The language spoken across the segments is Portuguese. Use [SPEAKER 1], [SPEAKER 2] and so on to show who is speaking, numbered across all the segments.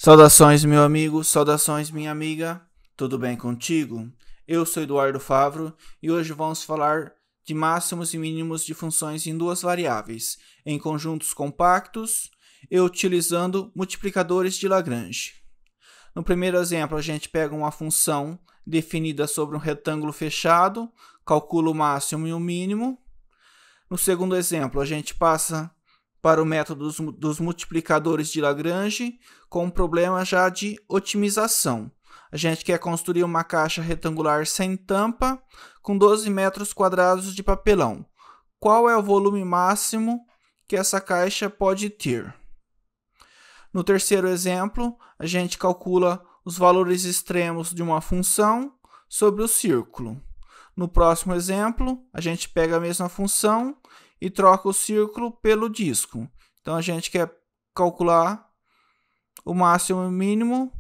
[SPEAKER 1] Saudações, meu amigo, saudações, minha amiga, tudo bem contigo? Eu sou Eduardo Favro e hoje vamos falar de máximos e mínimos de funções em duas variáveis, em conjuntos compactos e utilizando multiplicadores de Lagrange. No primeiro exemplo, a gente pega uma função definida sobre um retângulo fechado, calcula o máximo e o mínimo. No segundo exemplo, a gente passa para o método dos multiplicadores de Lagrange, com um problema já de otimização. A gente quer construir uma caixa retangular sem tampa, com 12 metros quadrados de papelão. Qual é o volume máximo que essa caixa pode ter? No terceiro exemplo, a gente calcula os valores extremos de uma função sobre o círculo. No próximo exemplo, a gente pega a mesma função e troca o círculo pelo disco. Então, a gente quer calcular o máximo e o mínimo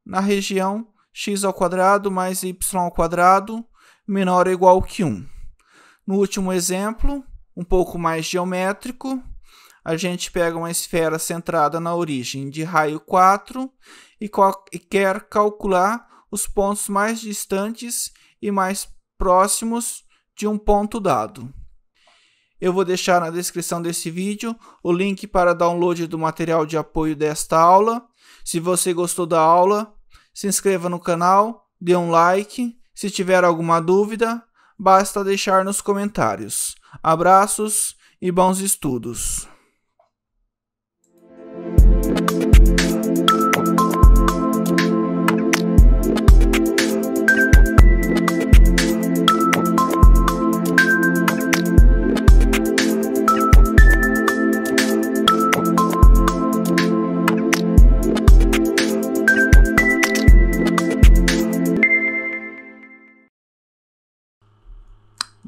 [SPEAKER 1] na região x² mais y² menor ou igual que 1. No último exemplo, um pouco mais geométrico, a gente pega uma esfera centrada na origem de raio 4 e quer calcular os pontos mais distantes e mais próximos de um ponto dado. Eu vou deixar na descrição desse vídeo o link para download do material de apoio desta aula. Se você gostou da aula, se inscreva no canal, dê um like. Se tiver alguma dúvida, basta deixar nos comentários. Abraços e bons estudos!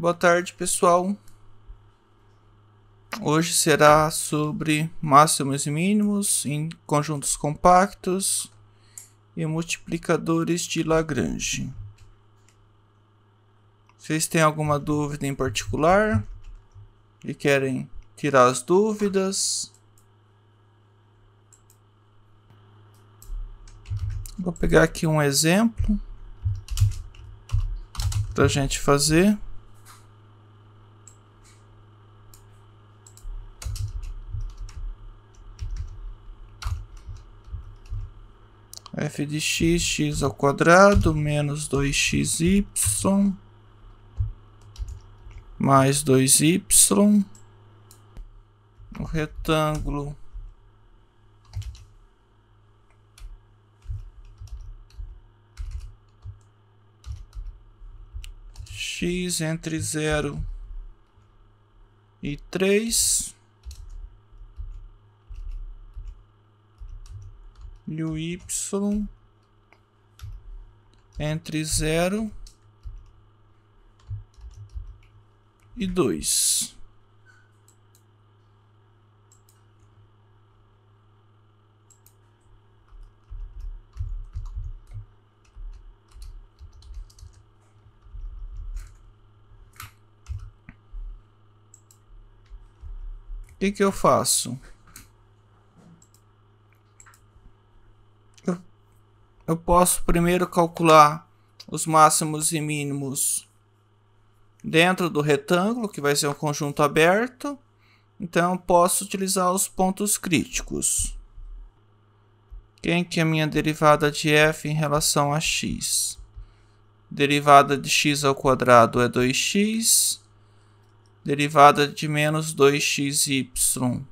[SPEAKER 1] Boa tarde, pessoal. Hoje será sobre máximos e mínimos em conjuntos compactos e multiplicadores de Lagrange. Vocês têm alguma dúvida em particular e querem tirar as dúvidas? Vou pegar aqui um exemplo para a gente fazer. F de x, x² menos 2xy mais 2y. O retângulo x entre 0 e 3 e o y entre 0 e 2. O que eu faço? Eu posso primeiro calcular os máximos e mínimos dentro do retângulo, que vai ser um conjunto aberto. Então, eu posso utilizar os pontos críticos. Quem que é a minha derivada de f em relação a x? Derivada de x² é 2x. Derivada de menos 2xy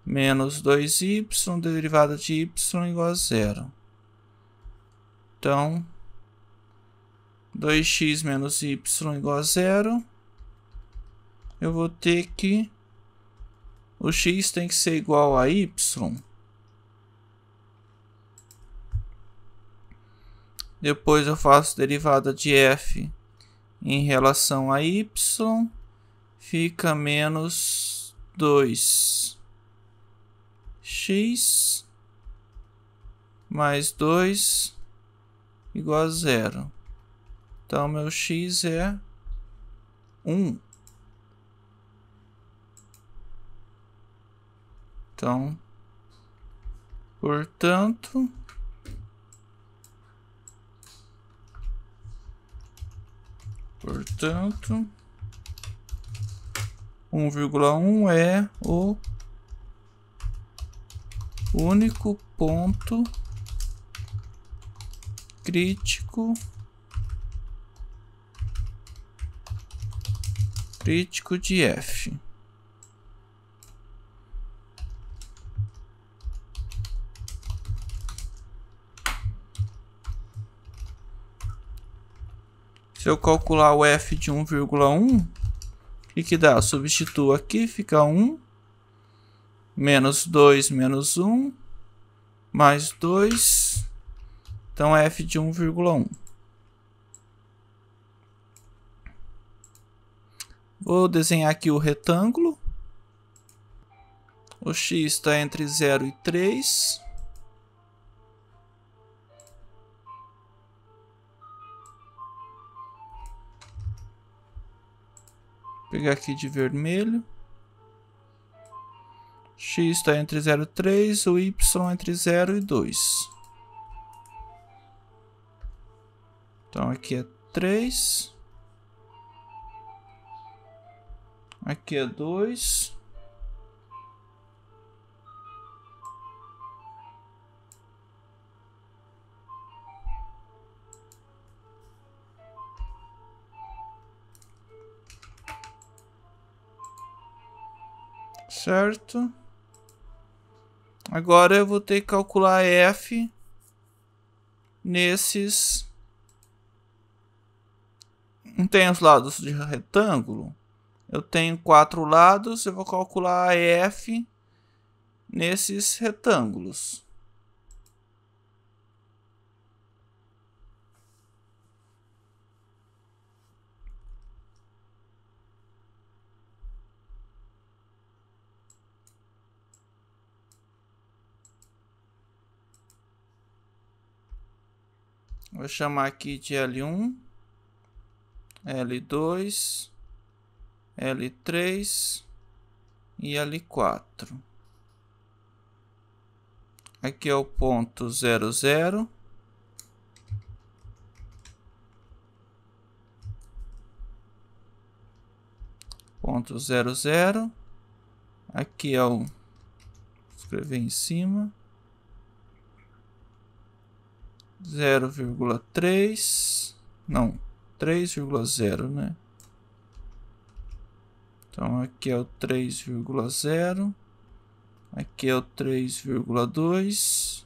[SPEAKER 1] menos 2y, derivada de y igual a 0. Então, 2x menos y igual a 0. Eu vou ter que o x tem que ser igual a y. Depois eu faço derivada de f em relação a y. Fica menos 2x mais 2 igual a 0. Então, meu x é 1. Então, Portanto, portanto, 1,1 é o único ponto crítico de F. Se eu calcular o F de 1,1, o que dá? Eu substituo aqui, fica 1, menos 2, menos 1, mais 2, então F de 1,1. Vou desenhar aqui o retângulo. O x está entre 0 e 3. Vou pegar aqui de vermelho. X está entre 0 e 3, o y entre 0 e 2. Então aqui é 3. Aqui é 2. Certo? Agora eu vou ter que calcular F nesses. Não tem os lados de retângulo? Eu tenho 4 lados, eu vou calcular F nesses retângulos. Vou chamar aqui de L1, L2, L3 e L4. Aqui é o ponto 0, 0. Ponto 0, 0. Aqui é o... Vou escrever em cima. 0,3. Não, 3,0, né? Então aqui é o 3,0. Aqui é o 3,2.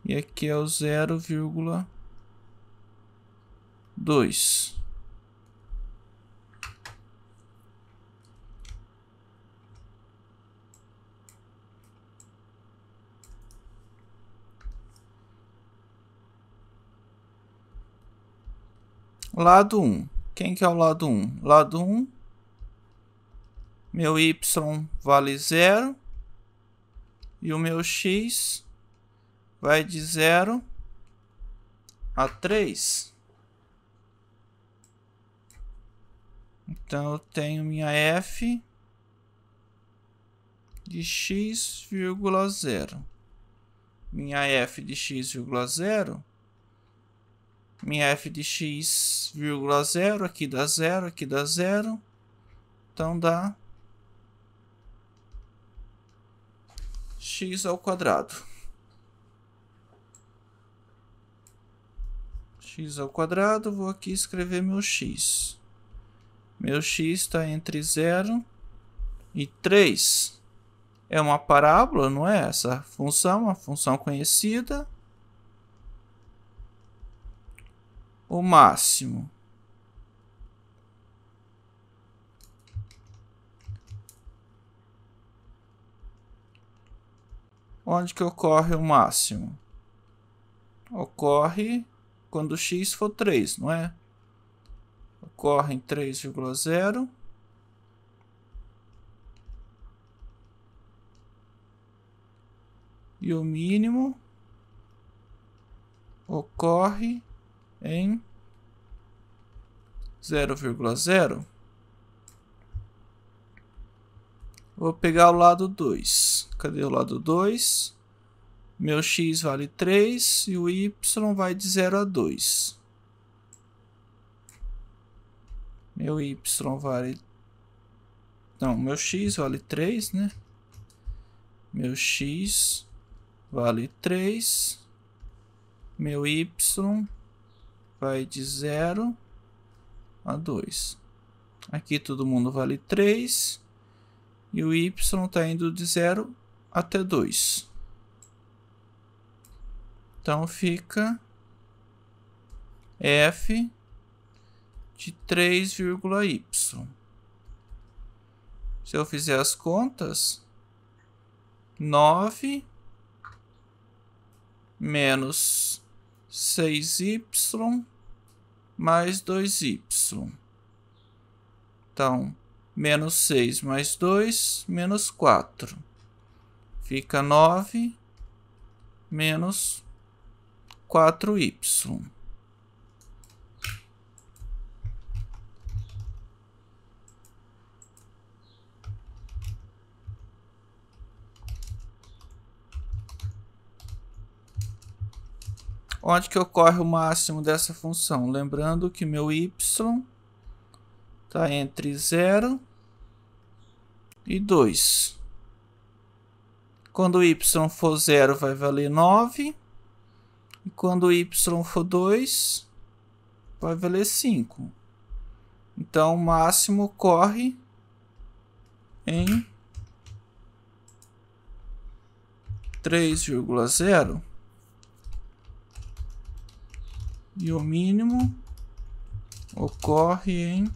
[SPEAKER 1] E aqui é o 0,2. Lado 1. Quem que é o lado 1? Lado 1, meu y vale 0 e o meu x vai de 0 a 3. Então eu tenho minha f de x,0. Minha f de x,0. Minha f de x,0, aqui dá 0, aqui dá 0. Então dá x ao quadrado. X ao quadrado, vou aqui escrever meu x. Meu x está entre 0 e 3. É uma parábola, não é? Essa função, uma função conhecida. O máximo. Onde que ocorre o máximo? Ocorre quando x for 3, não é? Ocorre em 3,0. E o mínimo ocorre em 0,0. Vou pegar o lado 2. Cadê o lado 2? Meu x vale 3 e o y vai de 0 a 2. Meu y vale... Não, meu x vale 3, né? Meu x vale 3. Meu y vai de 0 a 2. Aqui todo mundo vale 3. E o y está indo de 0 até 2. Então fica f de 3,y. Se eu fizer as contas, 9 menos 6y mais 2y. Então, menos 6 mais 2, menos 4. Fica 9 menos 4y. Onde que ocorre o máximo dessa função? Lembrando que meu y está entre 0 e 2. Quando o y for 0, vai valer 9. E quando o y for 2, vai valer 5. Então, o máximo ocorre em 3,0. E o mínimo ocorre em...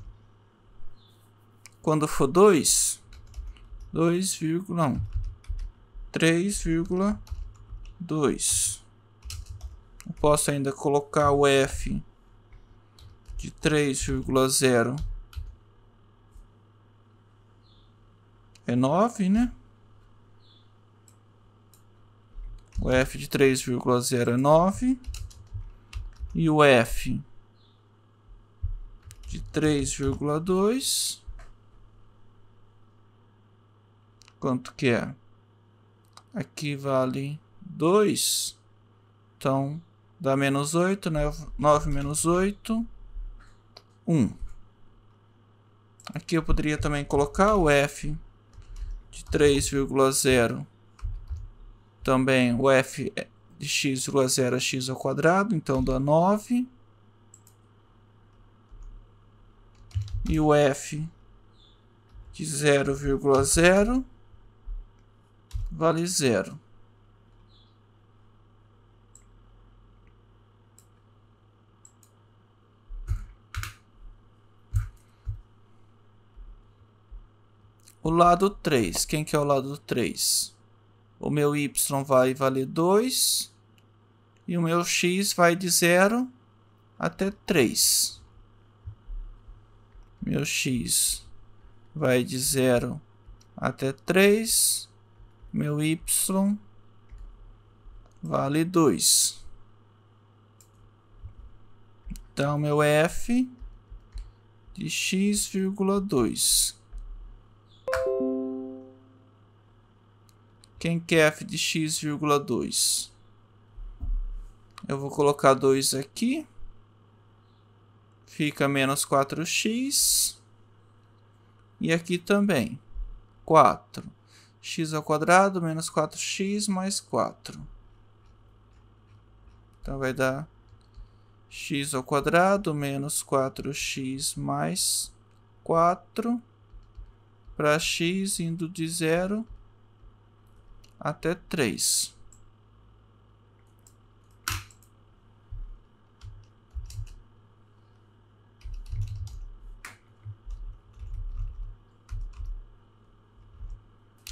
[SPEAKER 1] Quando for 2, 3,2. Eu posso ainda colocar o f de 3,0 é 9, né? O f de 3,0 é 9. E o f de 3,2, quanto que é? Aqui vale 2, então dá menos 8, né? 9 menos 8, 1. Aqui eu poderia também colocar o f de 3,0, também o f de x,0 é x ao quadrado, então dá 9. E o f de 0,0 vale 0. O lado 3, quem que é o lado 3? O meu y vai valer 2 e o meu x vai de 0 até 3. Meu x vai de 0 até 3. Meu y vale 2. Então, meu f de x,2. Quem que é f de x,2? Eu vou colocar 2 aqui. Fica menos 4x. E aqui também. 4. X ao quadrado menos 4x mais 4. Então vai dar x ao quadrado menos 4x mais 4. Para x indo de 0 até 3.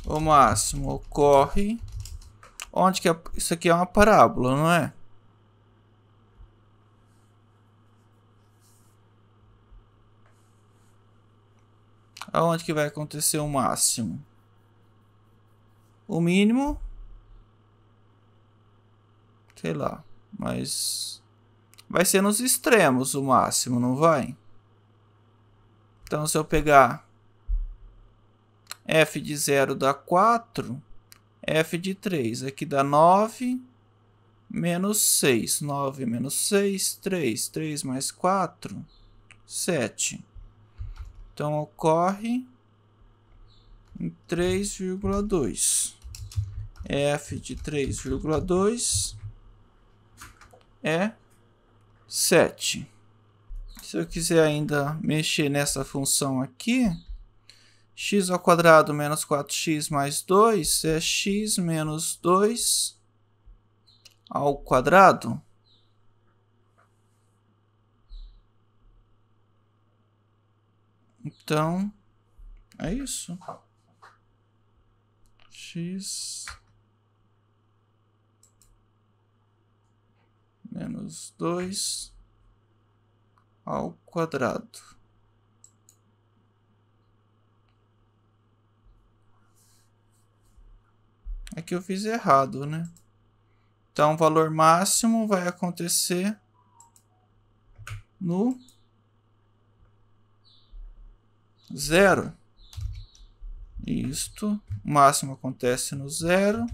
[SPEAKER 1] O máximo ocorre onde que isso aqui é uma parábola, não é? Aonde que vai acontecer o máximo? O mínimo, sei lá, mas vai ser nos extremos o máximo, não vai? Então, se eu pegar f de 0 dá 4, f de 3. Aqui dá 9 menos 6. 9 menos 6, 3. 3 mais 4, 7. Então, ocorre em 3,2. f de 3,2 é 7. Se eu quiser ainda mexer nessa função aqui, x ao quadrado menos 4x mais 2 é x menos 2 ao quadrado. Então, é isso. X menos 2 ao quadrado. Aqui eu fiz errado, né? Então, o valor máximo vai acontecer no 0. Isto, o máximo acontece no 0.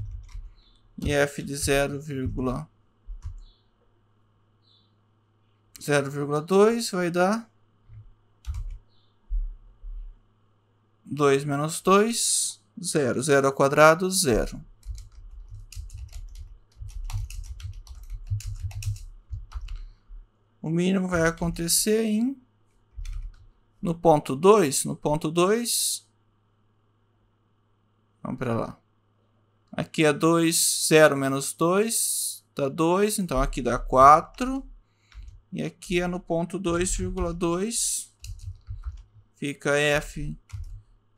[SPEAKER 1] E f de 0,2 vai dar 2 menos 2, 0. 0 ao quadrado, 0. O mínimo vai acontecer no ponto 2. No ponto 2, vamos para lá. Aqui é 2, 0 menos 2, dá 2, então aqui dá 4. E aqui é no ponto 2,2, fica f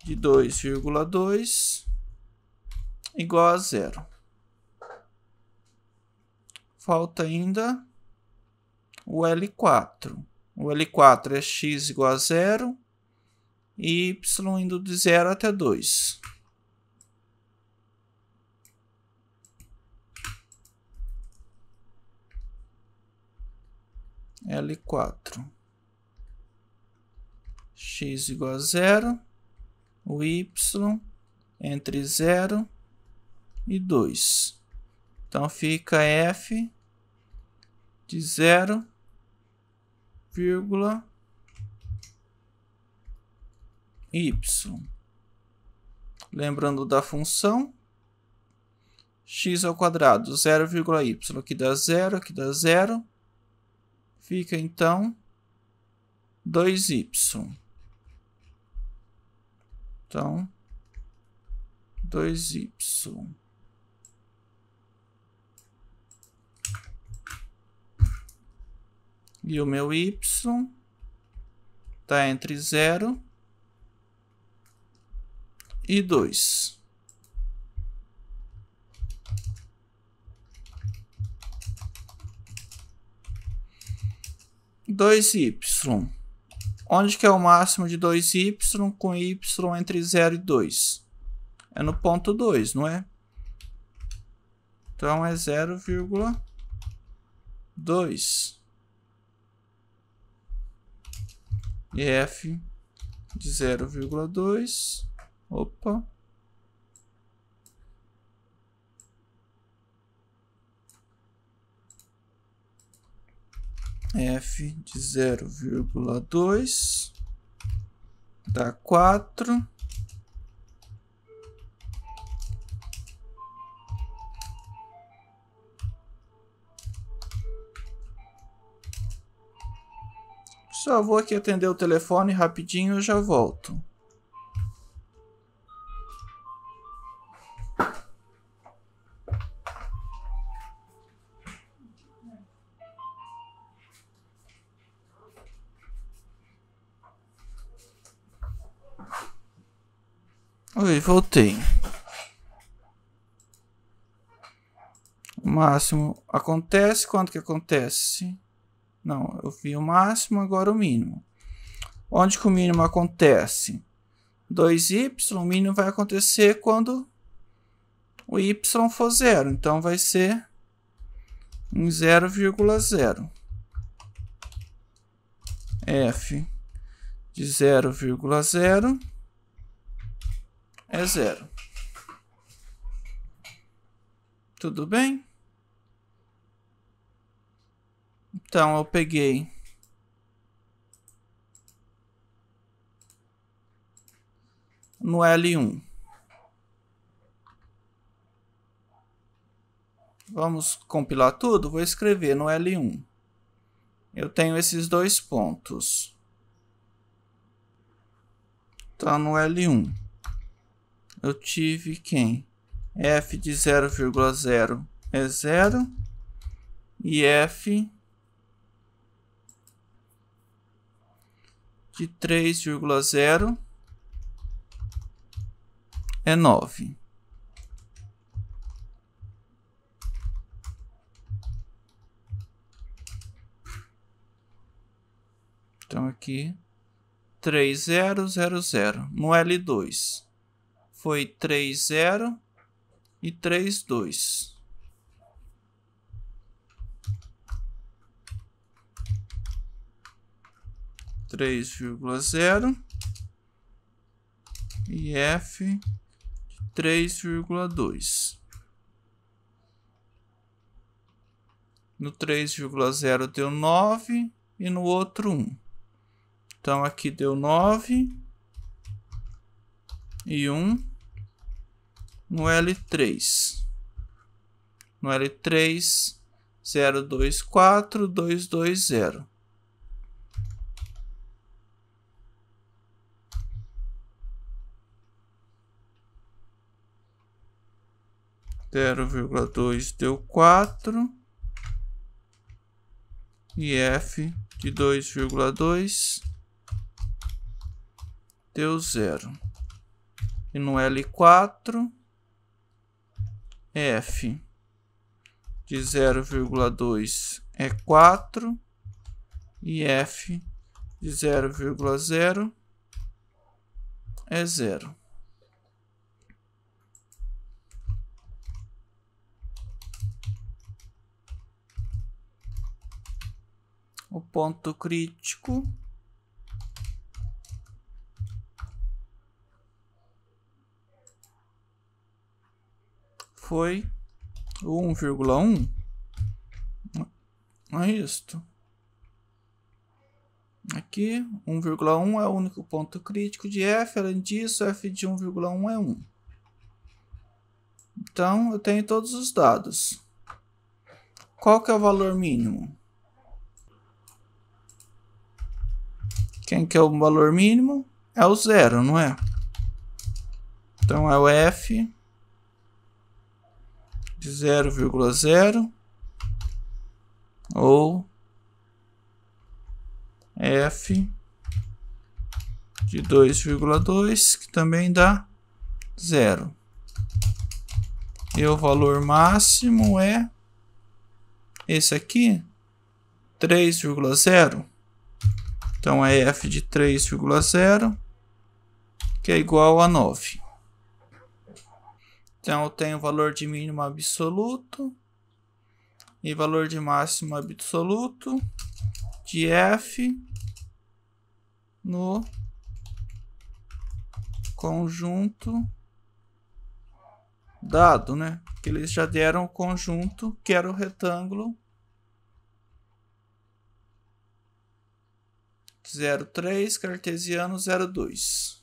[SPEAKER 1] de 2,2 igual a 0. Falta ainda o L4. O L4 é x igual a 0 e y indo de 0 até 2. L4. X igual a 0. O y entre 0 e 2. Então, fica f de 0, y. Lembrando da função, x ao quadrado, 0,y, aqui dá 0, aqui dá 0. Fica, então, 2y. Então, 2y. E o meu y está entre 0 e 2. Dois y. Onde que é o máximo de 2y com y entre 0 e 2? É no ponto 2, não é? Então, é 0,2. E f de 0,2. Opa. F de 0,2 dá 4. Só vou aqui atender o telefone rapidinho e já volto. Oi, voltei. O máximo acontece, quanto que acontece? Não, eu vi o máximo, agora o mínimo. Onde que o mínimo acontece? 2y, o mínimo vai acontecer quando o y for 0. Então, vai ser em 0,0. F de 0,0 é 0. Tudo bem? Então, eu peguei no L1. Vamos compilar tudo? Vou escrever no L1. Eu tenho esses dois pontos. Então, no L1, eu tive quem? F de 0,0 é 0 e F de 3,0 é 9. Então, aqui, 3000. No L2, foi 30 e 32. Três vírgula zero e F de 3,2. No 3,0 deu 9 e no outro 1. Então aqui deu 9 e 1 no L3. No L3, 024, 220. Zero vírgula dois deu 4 e F de 2,2 deu 0. E no L4, F de 0,2 é 4 e F de 0,0 é 0. O ponto crítico foi o 1,1. É isto. Aqui, 1,1 é o único ponto crítico de F. Além disso, F de 1,1 é 1. Então, eu tenho todos os dados. Qual que é o valor mínimo? Quem que é o valor mínimo? É o 0, não é? Então, é o F de 0,0 ou F de 2,2, que também dá 0. E o valor máximo é esse aqui, 3,0. Então, é F de 3,0, que é igual a 9. Então, eu tenho valor de mínimo absoluto e valor de máximo absoluto de F no conjunto dado, né? Que eles já deram o conjunto, que era o retângulo 0,3 cartesiano 0,2.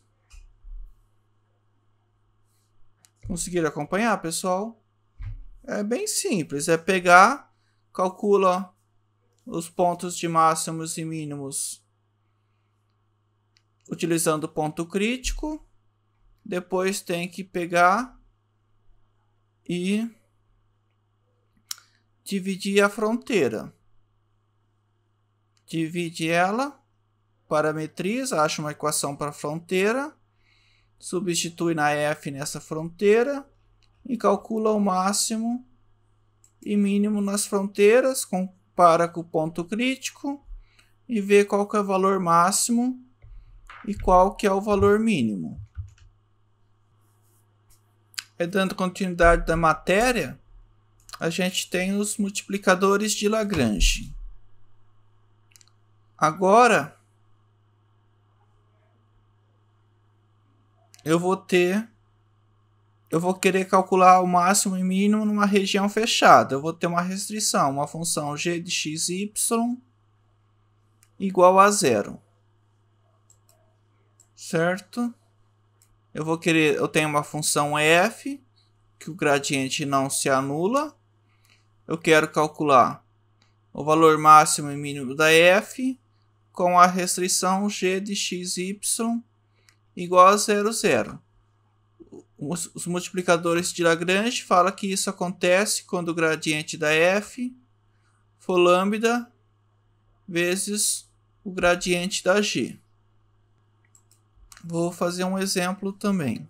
[SPEAKER 1] Conseguiram acompanhar, pessoal? É bem simples, é pegar, calcula os pontos de máximos e mínimos utilizando o ponto crítico, depois tem que pegar e dividir a fronteira. Divide ela, parametriza, acha uma equação para a fronteira, substitui na F nessa fronteira e calcula o máximo e mínimo nas fronteiras, compara com o ponto crítico e vê qual que é o valor máximo e qual que é o valor mínimo. Dando continuidade da matéria, a gente tem os multiplicadores de Lagrange. Agora, eu vou ter eu vou querer calcular o máximo e mínimo numa região fechada. Eu vou ter uma restrição, uma função g de x e y igual a 0. Certo? Eu tenho uma função f, que o gradiente não se anula. Eu quero calcular o valor máximo e mínimo da f com a restrição g de x e y igual a 0, 0. Os multiplicadores de Lagrange falam que isso acontece quando o gradiente da f for lambda vezes o gradiente da g. Vou fazer um exemplo também.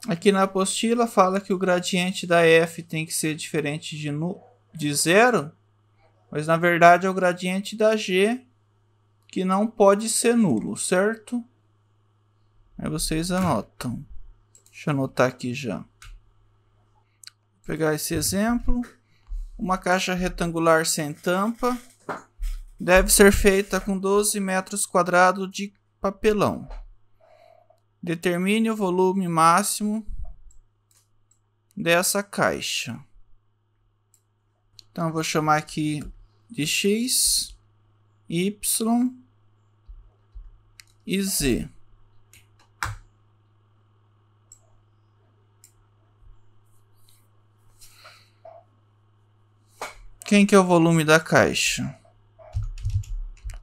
[SPEAKER 1] Aqui na apostila fala que o gradiente da f tem que ser diferente de 0, mas na verdade é o gradiente da g que não pode ser nulo, certo? Aí vocês anotam. Deixa eu anotar aqui já. Vou pegar esse exemplo. Uma caixa retangular sem tampa deve ser feita com 12 metros quadrados de papelão. Determine o volume máximo dessa caixa. Então, vou chamar aqui de x, y e z. Quem que é o volume da caixa?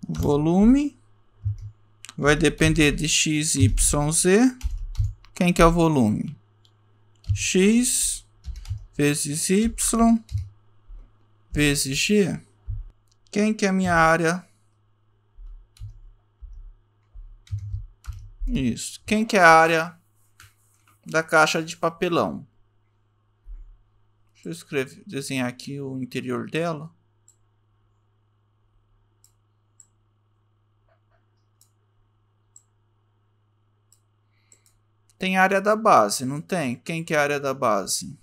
[SPEAKER 1] O volume vai depender de x, y, z. Quem que é o volume? X vezes y vezes g. Quem que é a minha área? Isso. Quem que é a área da caixa de papelão? Deixa eu desenhar aqui o interior dela. Tem área da base, não tem? Quem que é a área da base?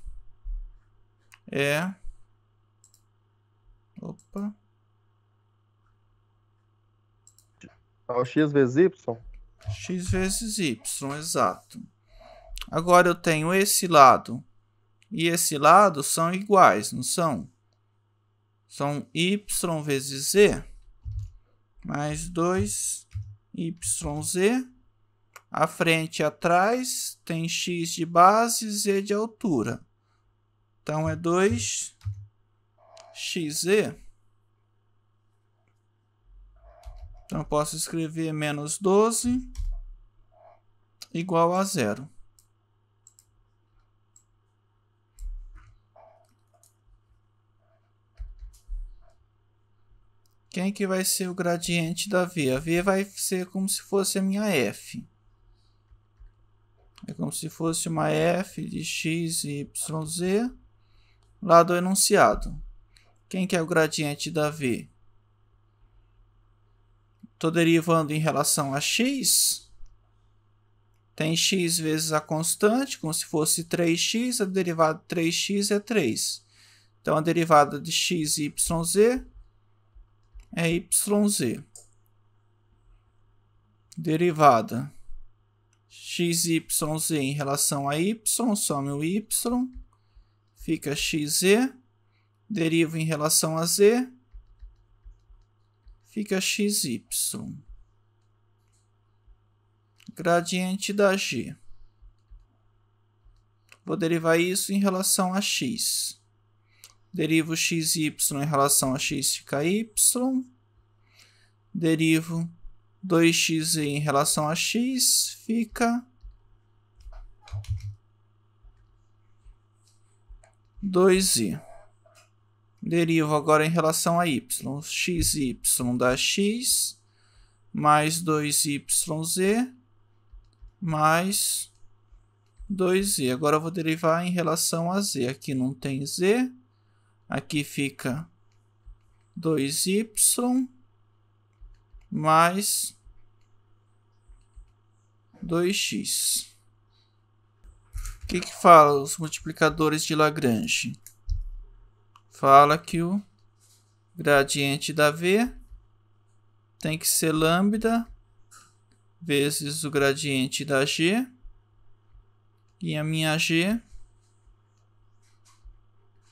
[SPEAKER 1] Opa.
[SPEAKER 2] O x vezes y?
[SPEAKER 1] X vezes y, exato. Agora eu tenho esse lado e esse lado são iguais, não são? São y vezes z mais 2yz. À frente e atrás tem x de base e z de altura. Então é 2xz Então, eu posso escrever menos 12 igual a 0. Quem que vai ser o gradiente da V? A V vai ser como se fosse a minha F. É como se fosse uma F de x, y, z lá do enunciado. Quem que é o gradiente da V? Estou derivando em relação a x. Tem x vezes a constante, como se fosse 3x. A derivada de 3x é 3. Então, a derivada de x, y, z é yz. Derivada x, y, z em relação a y, some o y, fica xz. Derivo em relação a z, fica xy. Gradiente da g. Vou derivar isso em relação a x. Derivo xy em relação a x, fica y. Derivo 2x em relação a x, fica 2y. Derivo agora em relação a y. Xy dá x, mais 2yz, mais 2y. Agora eu vou derivar em relação a z. Aqui não tem z. Aqui fica 2y mais 2x. O que fala os multiplicadores de Lagrange? Fala que o gradiente da V tem que ser lambda vezes o gradiente da G E a minha g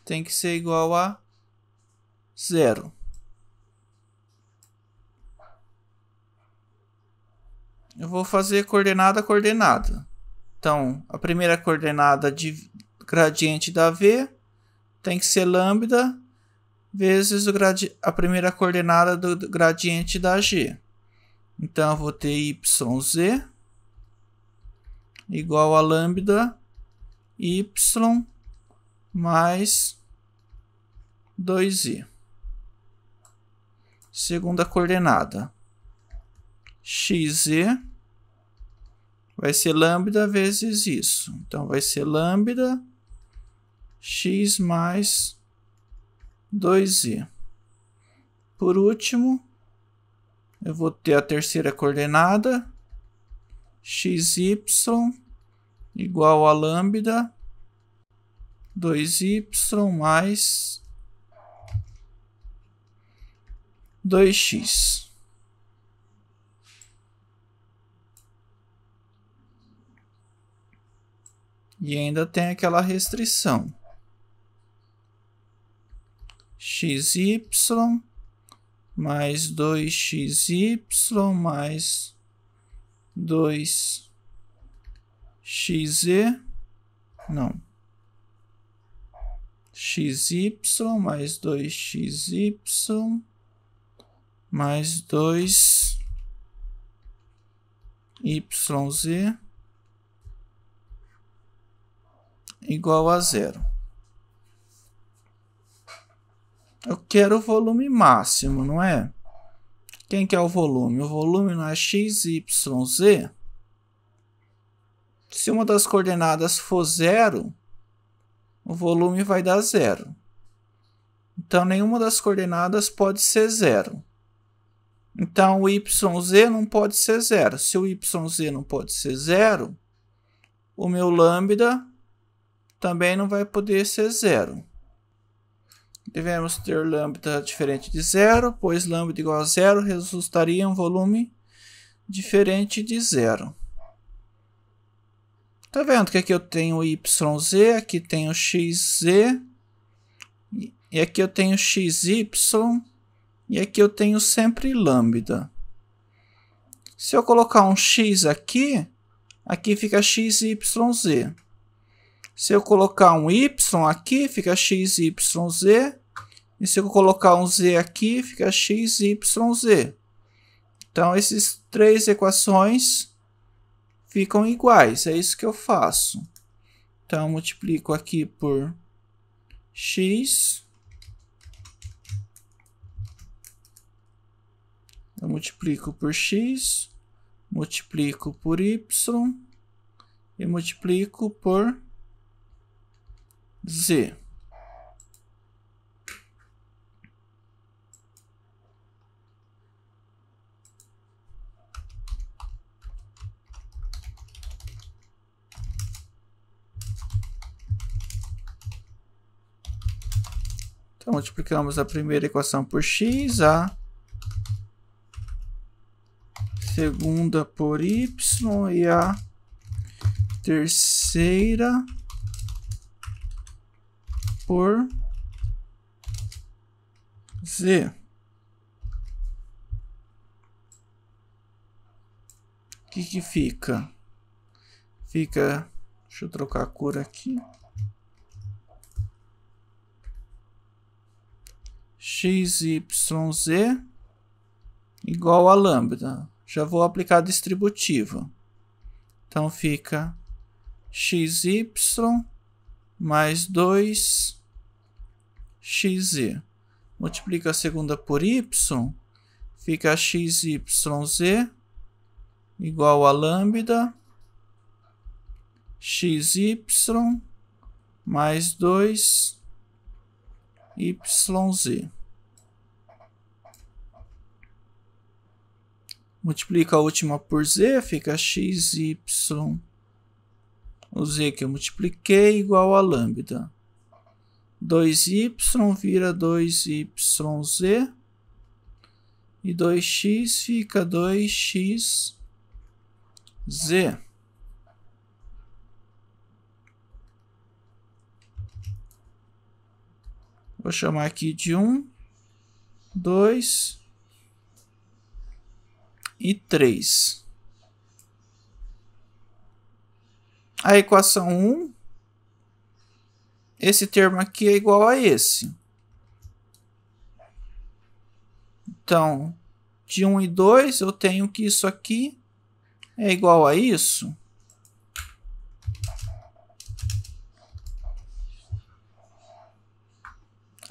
[SPEAKER 1] tem que ser igual a 0. Eu vou fazer coordenada a coordenada. Então, a primeira coordenada de gradiente da v tem que ser lambda vezes a primeira coordenada do gradiente da g. Então, eu vou ter yz igual a lambda y mais 2i. Segunda coordenada, xz vai ser lambda vezes isso. Então, vai ser lambda x mais 2i. Por último, eu vou ter a terceira coordenada, xy igual a lambda 2y mais 2x. E ainda tem aquela restrição. Xy mais 2xy mais 2xz. Não. Xy mais 2xy mais 2yz igual a 0. Eu quero o volume máximo, não é? Quem que é o volume? O volume não é x, y, z? Se uma das coordenadas for 0, o volume vai dar 0. Então, nenhuma das coordenadas pode ser 0. Então, o yz não pode ser 0. Se o yz não pode ser 0, o meu lambda também não vai poder ser 0. Devemos ter lambda diferente de 0, pois lambda igual a 0 resultaria em um volume diferente de 0. Tá vendo que aqui eu tenho yz, aqui tenho xz, e aqui eu tenho xy, e aqui eu tenho sempre lambda. Se eu colocar um x aqui, aqui fica xyz. Se eu colocar um y aqui, fica xyz. E se eu colocar um z aqui, fica xyz. Então, essas três equações ficam iguais. É isso que eu faço. Então, eu multiplico aqui por x. Eu multiplico por x. Multiplico por y. E multiplico por z. Então, multiplicamos a primeira equação por x, a segunda por y e a terceira por z. O que fica? Fica, deixa eu trocar a cor aqui. Xyz igual a lambda. Já vou aplicar a distributiva. Então, fica xy mais 2xz. Multiplica a segunda por y, fica xyz igual a lambda xy mais 2yz. Multiplica a última por z, fica xy, o z que eu multipliquei, igual a lambda. 2y vira 2yz, e 2x fica 2xz. Vou chamar aqui de 1, 2 e 3. A equação 1, esse termo aqui é igual a esse. Então, de 1 e 2, eu tenho que isso aqui é igual a isso.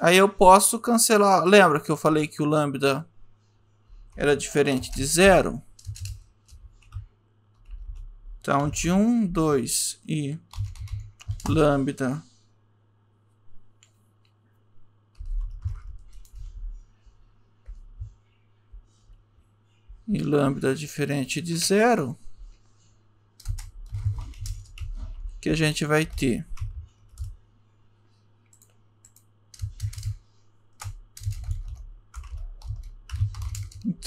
[SPEAKER 1] Aí eu posso cancelar. Lembra que eu falei que o lambda era diferente de 0? Então, de 1, 2 e lambda diferente de 0, que a gente vai ter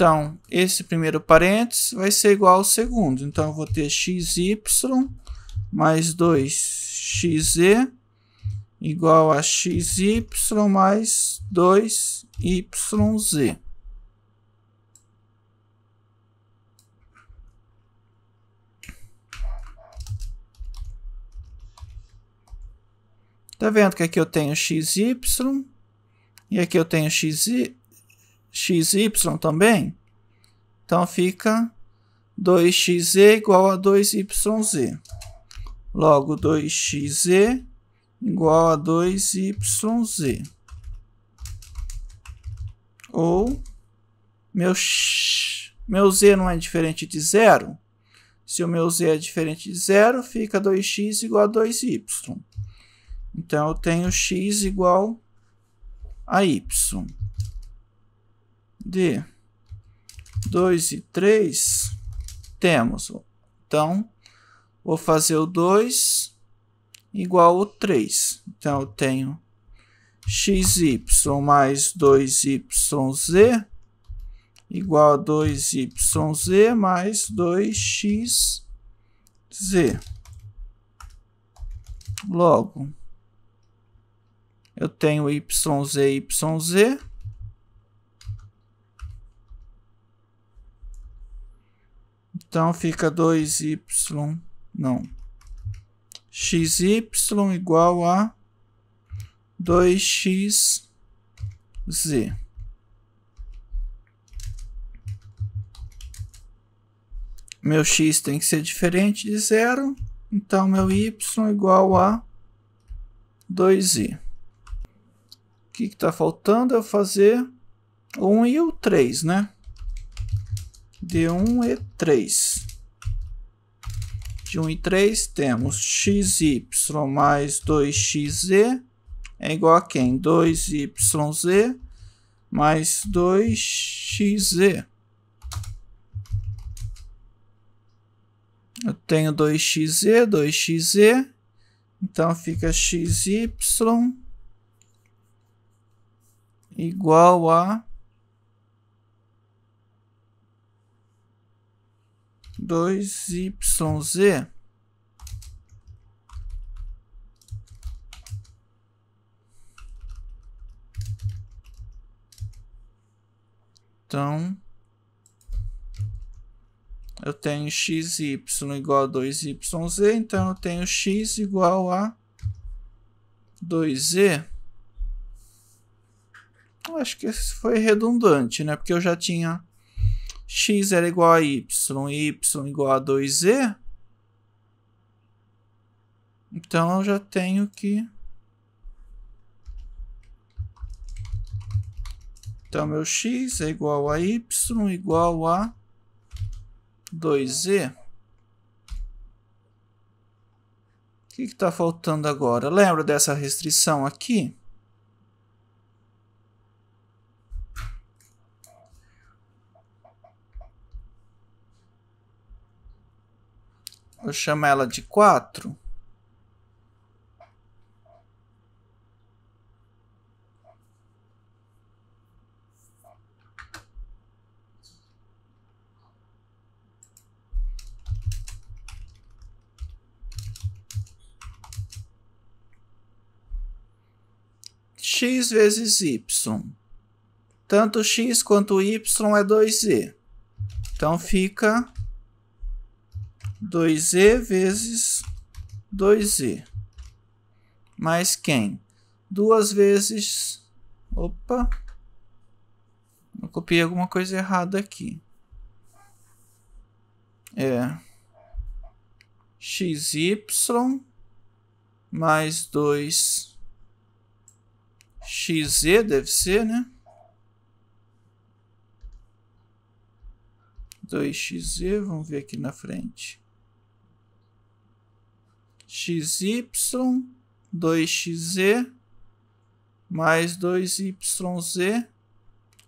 [SPEAKER 1] então, esse primeiro parênteses vai ser igual ao segundo. Então, eu vou ter xy mais 2xz igual a xy mais 2yz. Tá vendo que aqui eu tenho xy e aqui eu tenho xy também? Então fica 2xz igual a 2yz. Logo, 2xz igual a 2yz. Ou meu z não é diferente de 0. Se o meu z é diferente de 0, fica 2x igual a 2y. Então, eu tenho x igual a y. De 2 e 3, temos. Então, vou fazer o 2 igual ao 3. Então, eu tenho xy mais 2yz igual a 2yz mais 2xz. Logo, eu tenho yz, yz. Então, fica 2y, não, xy igual a 2xz. Meu x tem que ser diferente de 0, então meu y igual a 2i. O que está faltando é fazer o 1 e o 3, né? De 1 e 3. De 1 e 3 temos xy mais 2xz é igual a quem? 2yz mais 2xz. Eu tenho 2xz, 2xz, então fica xy igual a 2yz. Então, eu tenho xy igual a 2yz, então eu tenho x igual a 2z. Acho que esse foi redundante, né? Porque eu já tinha x era igual a y, y igual a 2z. Então, eu já tenho que... Então, meu x é igual a y igual a 2z. O que está faltando agora? Lembra dessa restrição aqui? Vou chamar ela de 4. x vezes y. Tanto x quanto y é 2z. Então fica 2z vezes 2z. Mais quem? 2 vezes... Opa! Eu copiei alguma coisa errada aqui. Xy mais 2 xz deve ser, né? 2xz, vamos ver aqui na frente. Xy, 2xz mais 2yz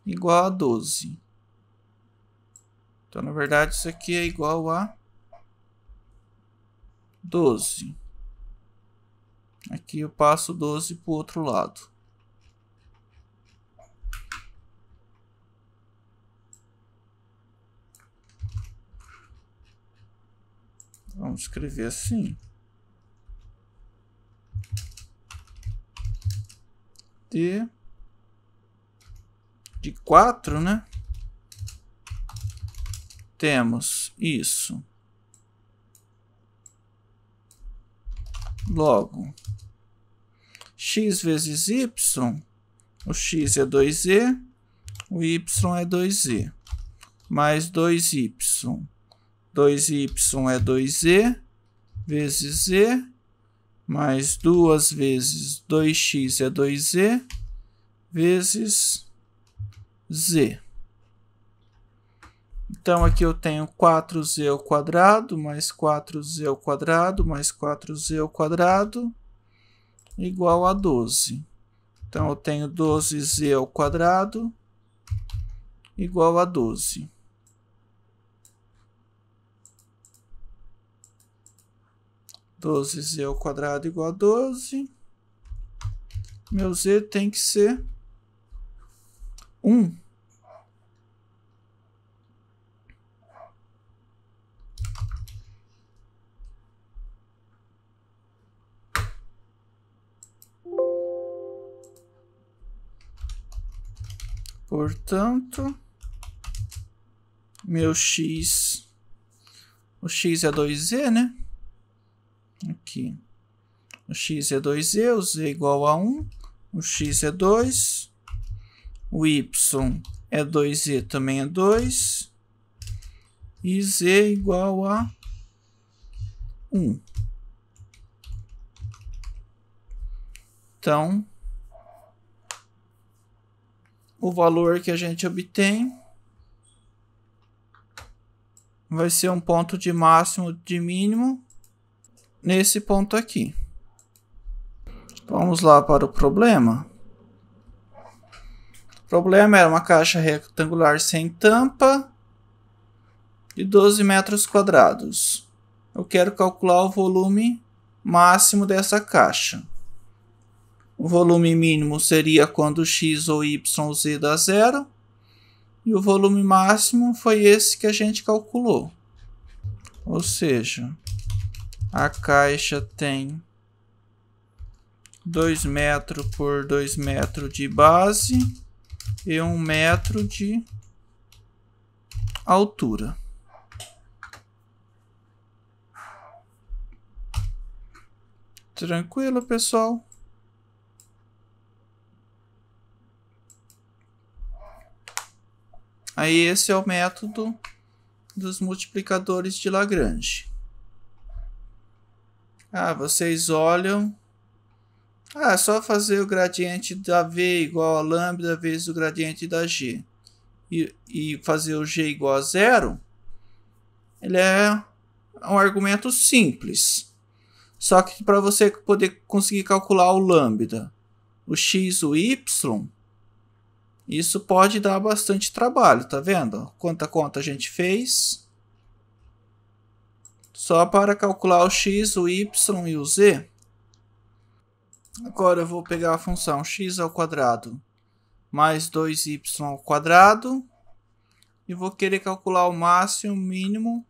[SPEAKER 1] igual a 12. Então, na verdade, isso aqui é igual a 12. Aqui eu passo 12 para o outro lado. Vamos escrever assim. De 4, né? Temos isso. Logo, x vezes y, o x é 2z, o y é 2z, mais 2y. 2y é 2z, vezes z, mais 2 vezes 2x é 2z, vezes z. Então, aqui eu tenho 4z ao quadrado, mais 4z ao quadrado, mais 4z ao quadrado, igual a 12. Então, eu tenho 12z ao quadrado, igual a 12. Doze z ao quadrado igual a 12. Meu z tem que ser 1. Portanto, meu x, o x é 2z, né? Aqui, o x é 2z, o z é igual a 1, o x é 2, o y é 2z, também é 2, e z é igual a 1. Então, o valor que a gente obtém vai ser um ponto de máximo de mínimo nesse ponto aqui. Vamos lá para o problema. O problema era uma caixa retangular sem tampa de 12 metros quadrados. Eu quero calcular o volume máximo dessa caixa. O volume mínimo seria quando x ou y ou z dá zero. E o volume máximo foi esse que a gente calculou. Ou seja, a caixa tem 2 metros por 2 metros de base e 1 metro de altura. Tranquilo, pessoal? Aí esse é o método dos multiplicadores de Lagrange. Vocês olham. É só fazer o gradiente da V igual a lambda vezes o gradiente da G. E fazer o G igual a zero. Ele é um argumento simples. Só que para você poder conseguir calcular o lambda, o x, o y, isso pode dar bastante trabalho, tá vendo? Quanta conta a gente fez? Só para calcular o x, o y e o z. Agora eu vou pegar a função x ao quadrado mais 2y ao quadrado e vou querer calcular o máximo e o mínimo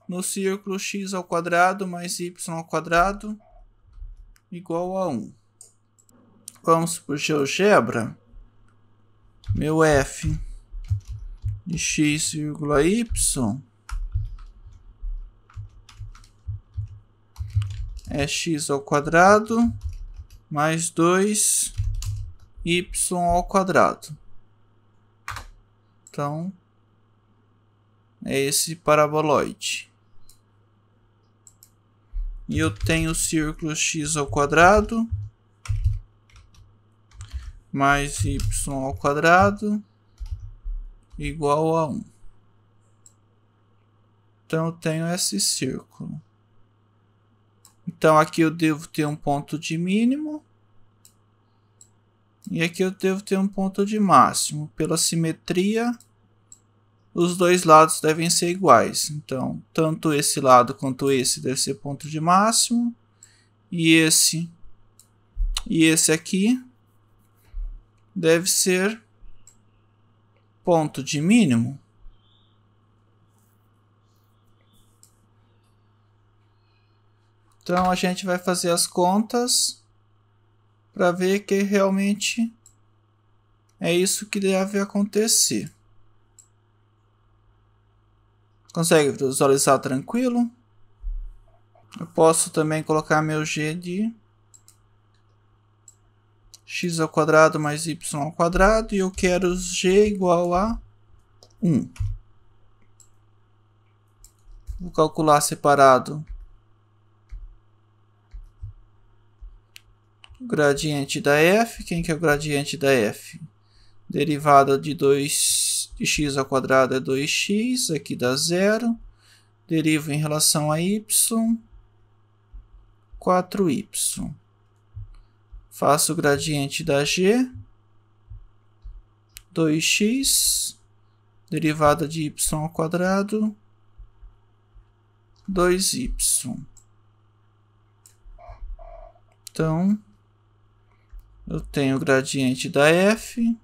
[SPEAKER 1] no círculo x ao quadrado mais y ao quadrado igual a 1. Vamos para o GeoGebra. Meu f de x, y é x ao quadrado mais 2y ao quadrado. Então, é esse paraboloide. E eu tenho o círculo x ao quadrado mais y ao quadrado igual a 1. Então eu tenho esse círculo. Então aqui eu devo ter um ponto de mínimo. E aqui eu devo ter um ponto de máximo. Pela simetria, os dois lados devem ser iguais. Então, tanto esse lado quanto esse deve ser ponto de máximo. E esse aqui deve ser ponto de mínimo. Então a gente vai fazer as contas para ver que realmente é isso que deve acontecer. Consegue visualizar tranquilo? Eu posso também colocar meu g de x ao quadrado mais y ao quadrado e eu quero g igual a 1. Vou calcular separado o gradiente da f. Quem que é o gradiente da f? Derivada de 2 de x ao quadrado é 2x, aqui dá 0. Derivo em relação a y, 4y. Faço o gradiente da g, 2x, derivada de y ao quadrado, 2y. Então, eu tenho o gradiente da f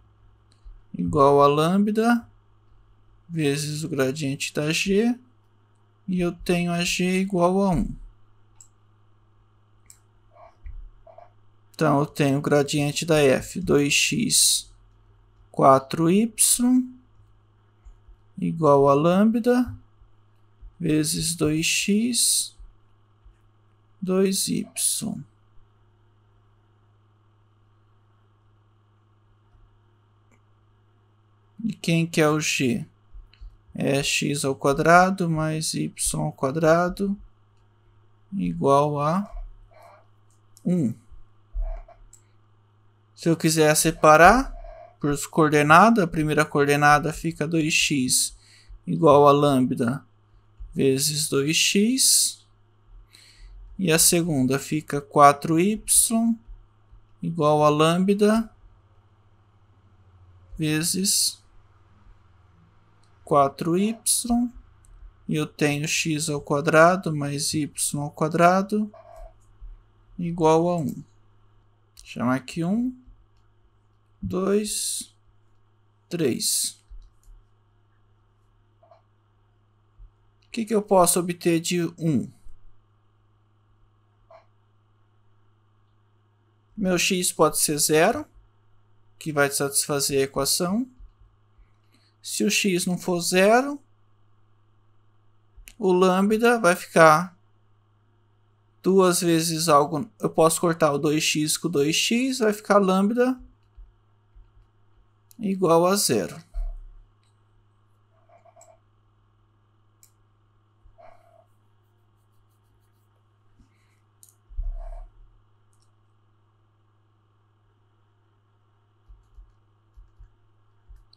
[SPEAKER 1] igual a lambda vezes o gradiente da g, e eu tenho a g igual a 1. Então, eu tenho o gradiente da f, 2x, 4y, igual a lambda vezes 2x, 2y. E quem que é o g? É x ao quadrado mais y ao quadrado igual a 1. Se eu quiser separar por coordenada, a primeira coordenada fica 2x igual a lambda vezes 2x. E a segunda fica 4y igual a lambda vezes 4y. E eu tenho x ao quadrado mais y ao quadrado igual a 1. Chama aqui 1, 2, 3. O que eu posso obter de 1? Meu x pode ser 0, que vai satisfazer a equação. Se o x não for 0, o lambda vai ficar 2 vezes algo. Eu posso cortar o 2x com 2x, vai ficar lambda igual a 0.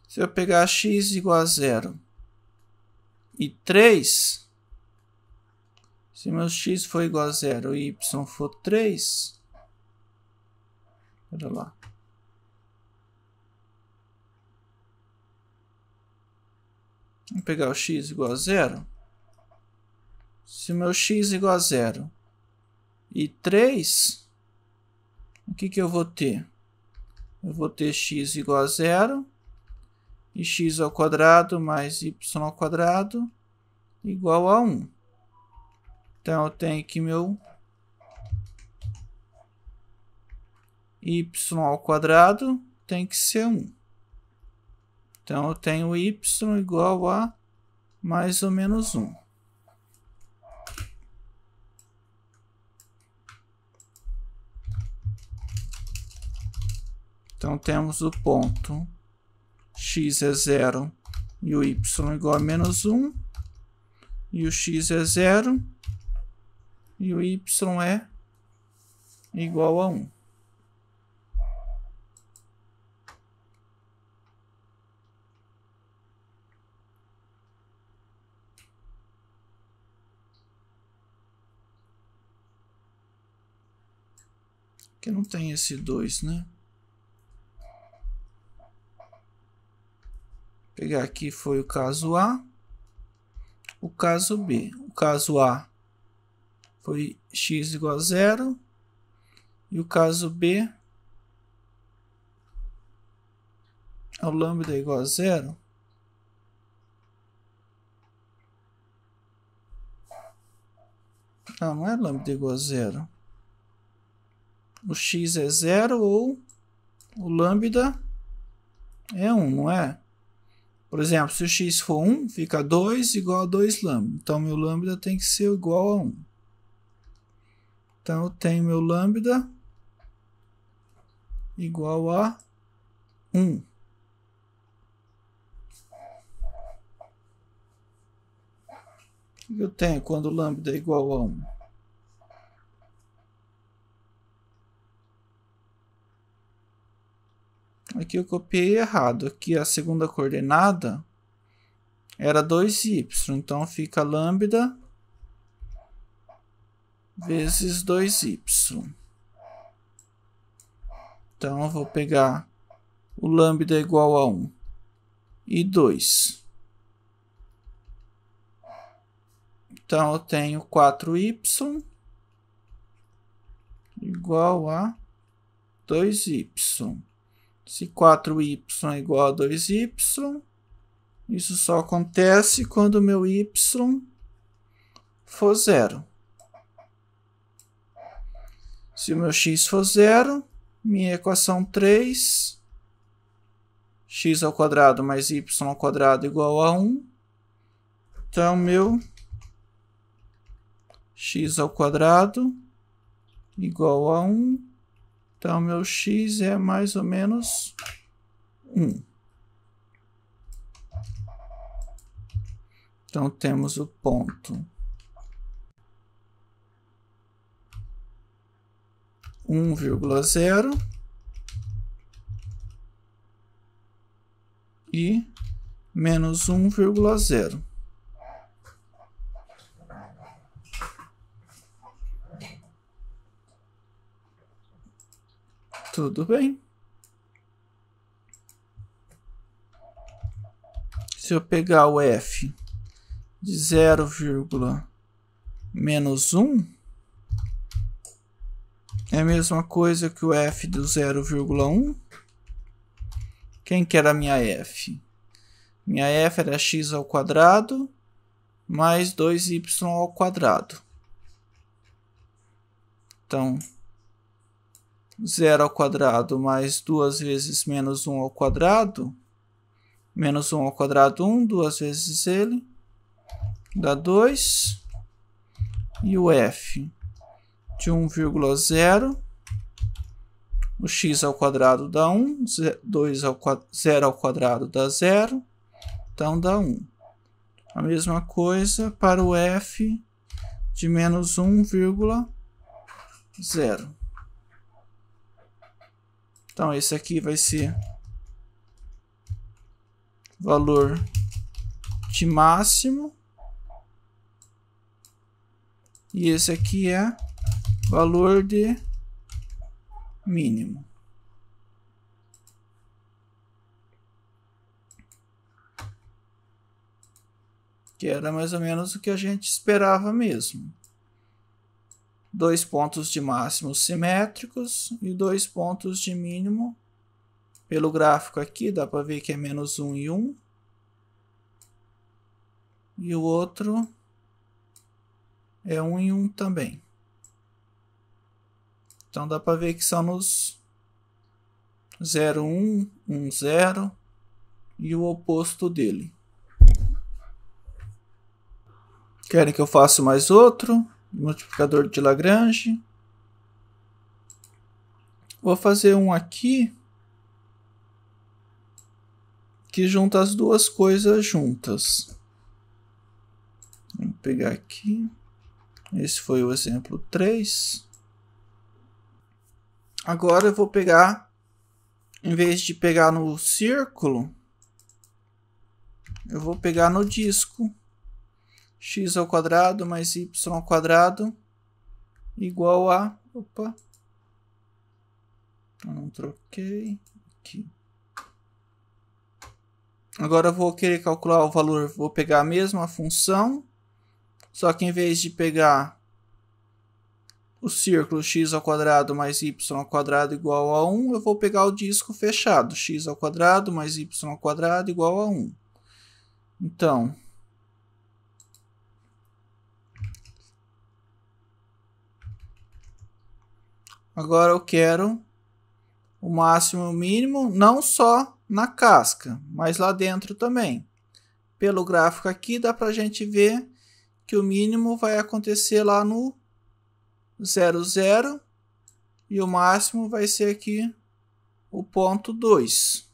[SPEAKER 1] Se eu pegar x igual a 0 e 3, se meu x for igual a 0 e y for 3, olha lá. Vamos pegar o x igual a 0. Se meu x igual a 0 e 3, o que eu vou ter? Eu vou ter x igual a 0 e x ao quadrado mais y ao quadrado igual a 1. Então, eu tenho que meu y ao quadrado tem que ser 1. Então, eu tenho y igual a mais ou menos 1. Então, temos o ponto x é 0 e o y igual a menos 1. E o x é 0 e o y é igual a 1. Aqui não tem esse 2, né? Vou pegar aqui foi o caso A, o caso B. O caso A foi x igual a 0 e o caso B é o lambda igual a 0. Não é lambda igual a 0. O x é 0 ou o lambda é 1, não é? Por exemplo, se o x for 1, fica 2 igual a 2 lambda. Então, meu lambda tem que ser igual a 1. Então, eu tenho meu lambda igual a 1. O que eu tenho quando o lambda é igual a 1? Aqui eu copiei errado. Aqui a segunda coordenada era 2y. Então, fica lambda vezes 2y. Então, eu vou pegar o lambda igual a 1 e 2. Então, eu tenho 4y igual a 2y. Se 4y é igual a 2y, isso só acontece quando o meu y for 0. Se o meu x for 0, minha equação 3, x ao quadrado mais y ao quadrado igual a 1. Então, meu x ao quadrado igual a 1. Então, meu x é mais ou menos 1. Então, temos o ponto 1,0 e menos 1,0. Tudo bem. Se eu pegar o f de 0, menos 1, é a mesma coisa que o f do 0,1. Quem que era a minha f? Minha f era x ao quadrado mais 2y ao quadrado. Então, 0 ao quadrado mais 2 vezes menos 1 ao quadrado. Menos 1 ao quadrado, 1. 2 vezes ele dá 2. E o f de 1,0. O x ao quadrado dá 1. 0 ao quadrado dá 0. Então, dá 1. A mesma coisa para o f de menos 1,0. Então, esse aqui vai ser valor de máximo. E esse aqui é valor de mínimo. Que era mais ou menos o que a gente esperava mesmo. 2 pontos de máximo simétricos e 2 pontos de mínimo. Pelo gráfico aqui, dá para ver que é menos 1 e 1. E o outro é 1 e 1 também. Então, dá para ver que são nos 0, 1, 1, 0 e o oposto dele. Querem que eu faça mais outro? Multiplicador de Lagrange. Vou fazer um aqui que junta as duas coisas juntas. Vou pegar aqui. Esse foi o exemplo 3. Agora eu vou pegar, em vez de pegar no círculo, eu vou pegar no disco. X ao quadrado mais y ao quadrado igual a... Opa! Eu não troquei. Aqui. Agora eu vou querer calcular o valor. Vou pegar a mesma função, só que em vez de pegar o círculo x ao quadrado mais y ao quadrado igual a 1, eu vou pegar o disco fechado. X ao quadrado mais y ao quadrado igual a 1. Então, agora eu quero o máximo e o mínimo, não só na casca, mas lá dentro também. Pelo gráfico aqui dá para a gente ver que o mínimo vai acontecer lá no 0, 0 e o máximo vai ser aqui o ponto 2.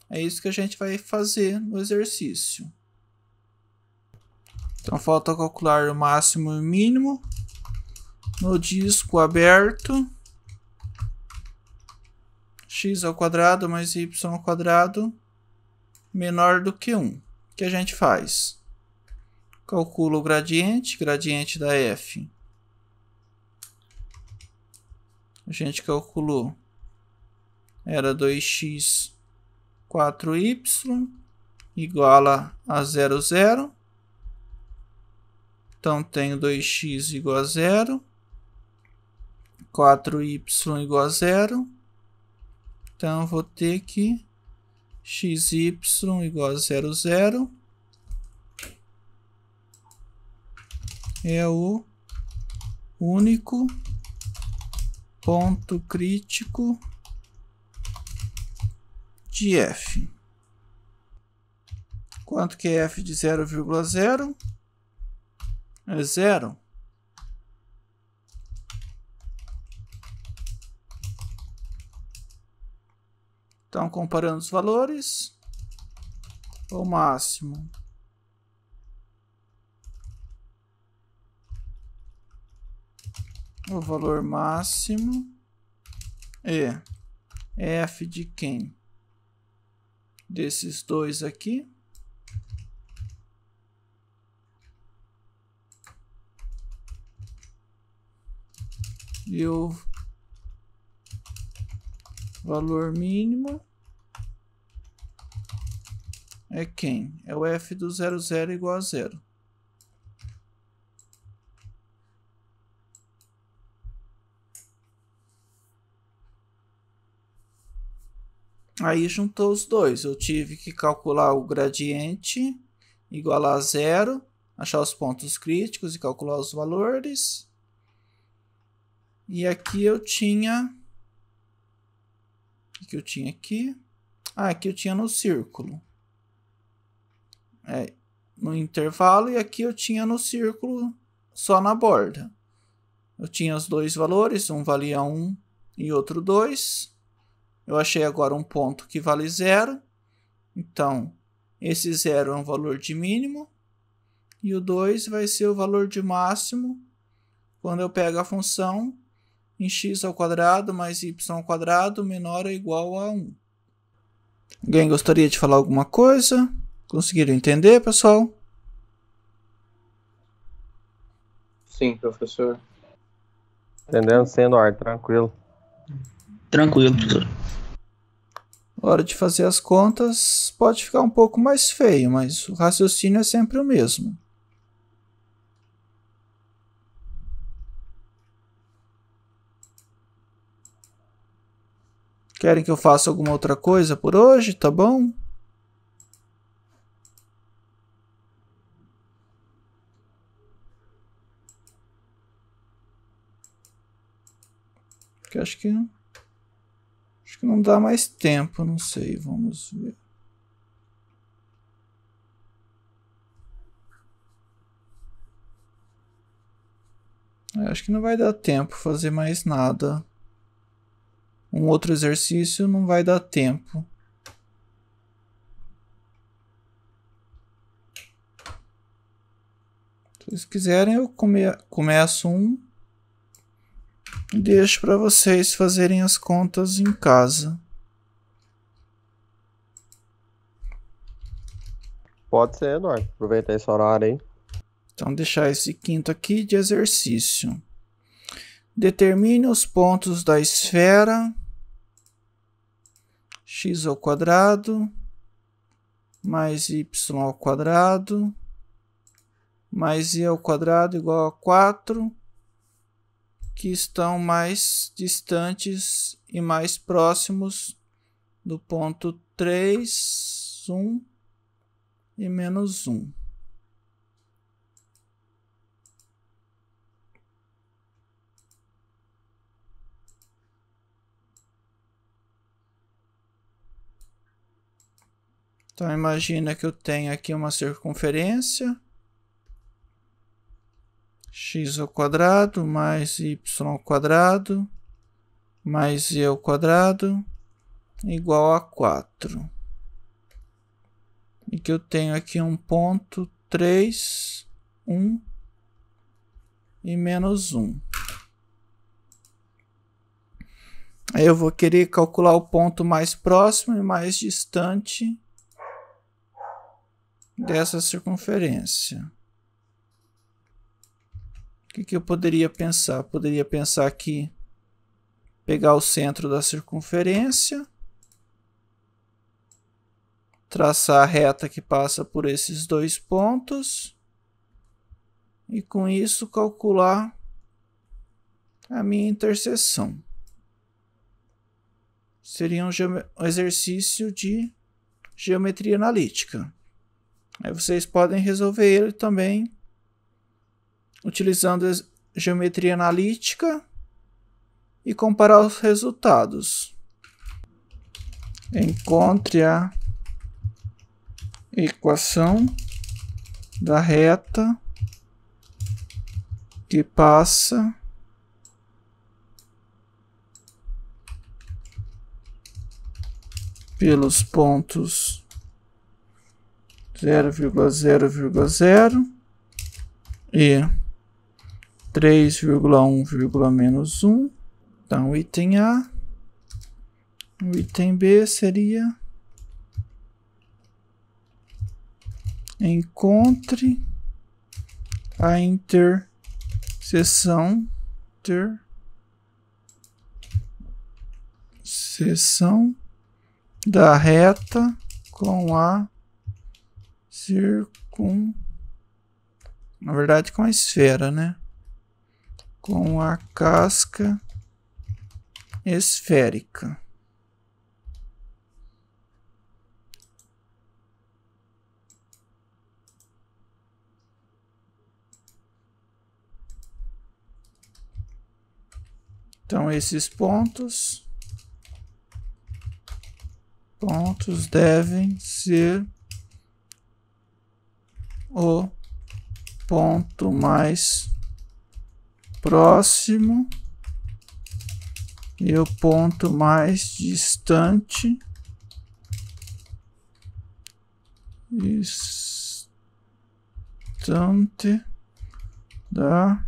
[SPEAKER 1] É isso que a gente vai fazer no exercício. Então falta calcular o máximo e o mínimo no disco aberto. X ao quadrado mais y ao quadrado menor do que 1. O que a gente faz? Calcula o gradiente da f. A gente calculou. Era 2x 4y igual a 0, 0. Então, tenho 2x igual a 0. 4y igual a 0. Então, vou ter que xy igual a 0, 0 é o único ponto crítico de f. Quanto que é f de 0,0? É 0. Então, comparando os valores, o máximo o valor máximo é f de quem? Desses dois aqui. E o valor mínimo é quem? É o f do 0, 0 igual a 0. Aí juntou os dois. Eu tive que calcular o gradiente igual a 0, achar os pontos críticos e calcular os valores. E aqui eu tinha... O que eu tinha aqui? Aqui eu tinha no círculo. No intervalo, e aqui eu tinha no círculo só na borda. Eu tinha os dois valores, um valia 1 e outro 2. Eu achei agora um ponto que vale 0. Então, esse 0 é um valor de mínimo. E o 2 vai ser o valor de máximo quando eu pego a função em x ao quadrado mais y ao quadrado menor ou igual a 1. Alguém gostaria de falar alguma coisa? Conseguiram entender, pessoal?
[SPEAKER 3] Sim, professor.
[SPEAKER 2] Entendendo, Senhor, tranquilo.
[SPEAKER 4] Tranquilo, professor.
[SPEAKER 1] Hora de fazer as contas pode ficar um pouco mais feio, mas o raciocínio é sempre o mesmo. Querem que eu faça alguma outra coisa por hoje? Tá bom? Acho que não dá mais tempo, não sei, vamos ver. Acho que não vai dar tempo fazer mais nada. Um outro exercício não vai dar tempo. Se vocês quiserem, eu começo um e deixo para vocês fazerem as contas em casa.
[SPEAKER 2] Pode ser, Eduardo. Aproveitar esse horário aí.
[SPEAKER 1] Então, deixar esse quinto aqui de exercício. Determine os pontos da esfera x ao quadrado mais y ao quadrado mais z ao quadrado igual a 4, que estão mais distantes e mais próximos do ponto 3, 1 e menos 1. Então, imagina que eu tenho aqui uma circunferência x ao quadrado mais y ao quadrado mais z ao quadrado igual a 4. E que eu tenho aqui um ponto 3, 1 e menos 1. Aí eu vou querer calcular o ponto mais próximo e mais distante dessa circunferência. O que eu poderia pensar? Poderia pensar aqui, pegar o centro da circunferência, traçar a reta que passa por esses dois pontos e com isso calcular a minha interseção. Seria um exercício de geometria analítica. Aí vocês podem resolver ele também utilizando geometria analítica e comparar os resultados. Encontre a equação da reta que passa pelos pontos 0,0,0 e 3,1,-1. Então, o item A, o item B seria encontre a interseção da reta com a na verdade com a esfera, né? Com a casca esférica. Então esses pontos devem ser o ponto mais próximo e o ponto mais distante da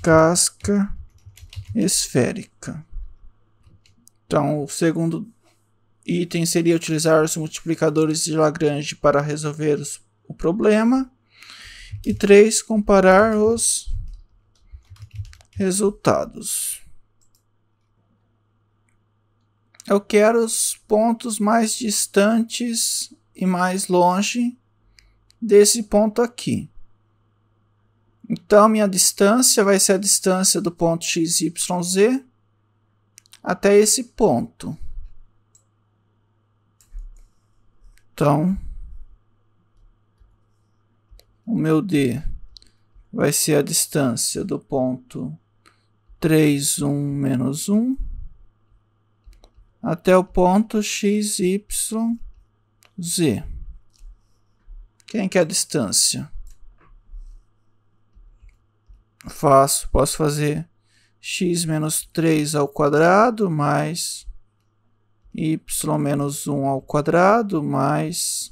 [SPEAKER 1] casca esférica. Então, o segundo item seria utilizar os multiplicadores de Lagrange para resolver o problema. E 3, comparar os resultados. Eu quero os pontos mais distantes e mais longe desse ponto aqui. Então, minha distância vai ser a distância do ponto x, y, z até esse ponto. Então, o meu D vai ser a distância do ponto 3, 1, menos 1 até o ponto x, y, z. Quem que é a distância? Posso fazer x menos 3 ao quadrado mais y menos 1 ao quadrado mais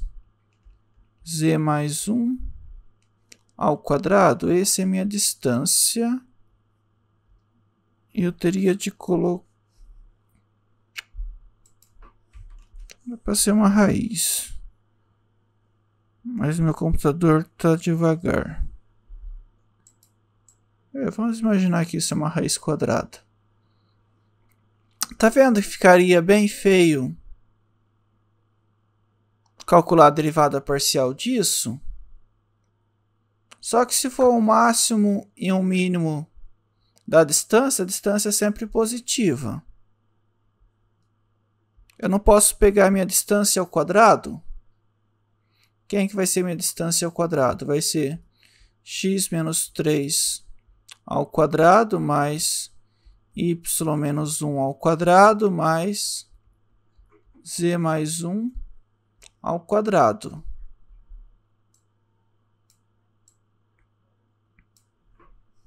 [SPEAKER 1] z mais 1 ao quadrado. Essa é a minha distância. Eu teria de colocar para ser uma raiz. Mas meu computador está devagar. Vamos imaginar que isso é uma raiz quadrada. Tá vendo que ficaria bem feio calcular a derivada parcial disso? Só que se for um máximo e um mínimo da distância, a distância é sempre positiva. Eu não posso pegar minha distância ao quadrado? Quem que vai ser minha distância ao quadrado? Vai ser x menos 3 ao quadrado mais y menos 1 ao quadrado mais z mais 1 ao quadrado.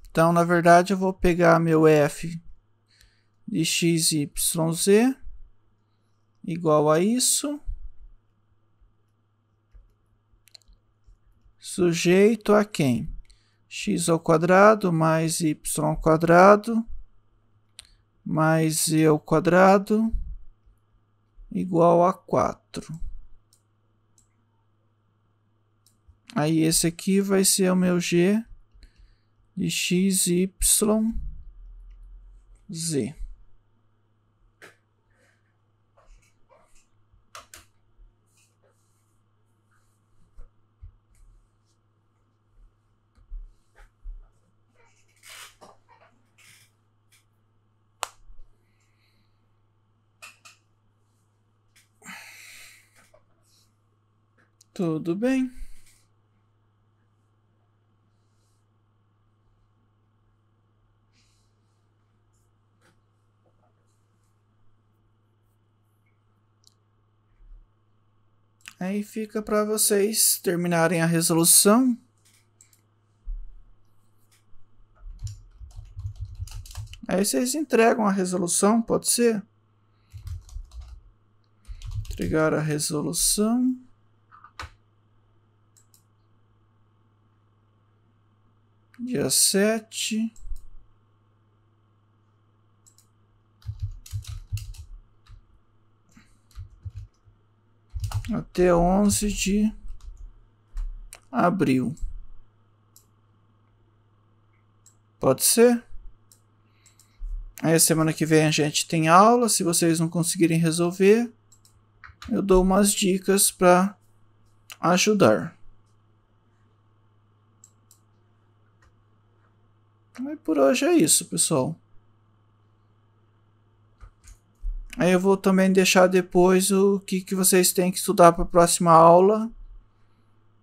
[SPEAKER 1] Então, na verdade, eu vou pegar meu f de x, y, z igual a isso, sujeito a quem? X ao quadrado mais y ao quadrado mais z ao quadrado igual a 4. Aí esse aqui vai ser o meu g de x, y, z. Tudo bem. Aí fica para vocês terminarem a resolução. Aí vocês entregam a resolução, pode ser? Entregar a resolução. Dia 7. Até 11 de abril. Pode ser? Aí a semana que vem a gente tem aula. Se vocês não conseguirem resolver, eu dou umas dicas para ajudar. Mas por hoje é isso, pessoal. Aí eu vou também deixar depois o que vocês têm que estudar para a próxima aula,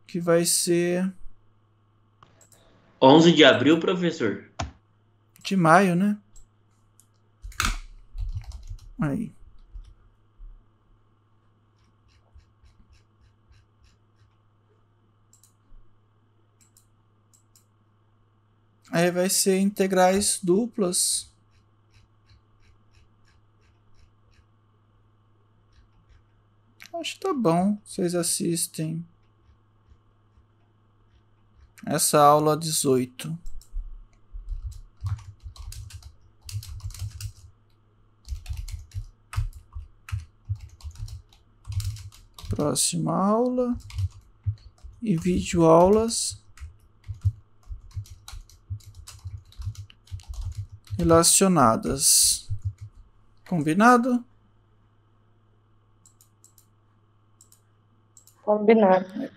[SPEAKER 1] que vai ser
[SPEAKER 4] 11 de abril, professor.
[SPEAKER 1] De maio, né? Aí. Aí vai ser integrais duplas. Acho que tá bom. Vocês assistem essa aula 18. Próxima aula. E videoaulas relacionadas. Combinado?
[SPEAKER 5] Combinado.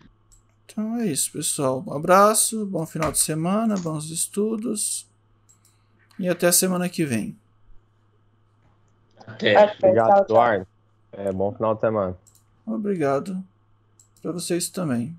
[SPEAKER 1] Então é isso, pessoal. Um abraço, bom final de semana, bons estudos. E até a semana que vem.
[SPEAKER 4] Até.
[SPEAKER 2] Obrigado,
[SPEAKER 5] Tchau, tchau.
[SPEAKER 2] Eduardo. Bom final de semana.
[SPEAKER 1] Obrigado. Para vocês também.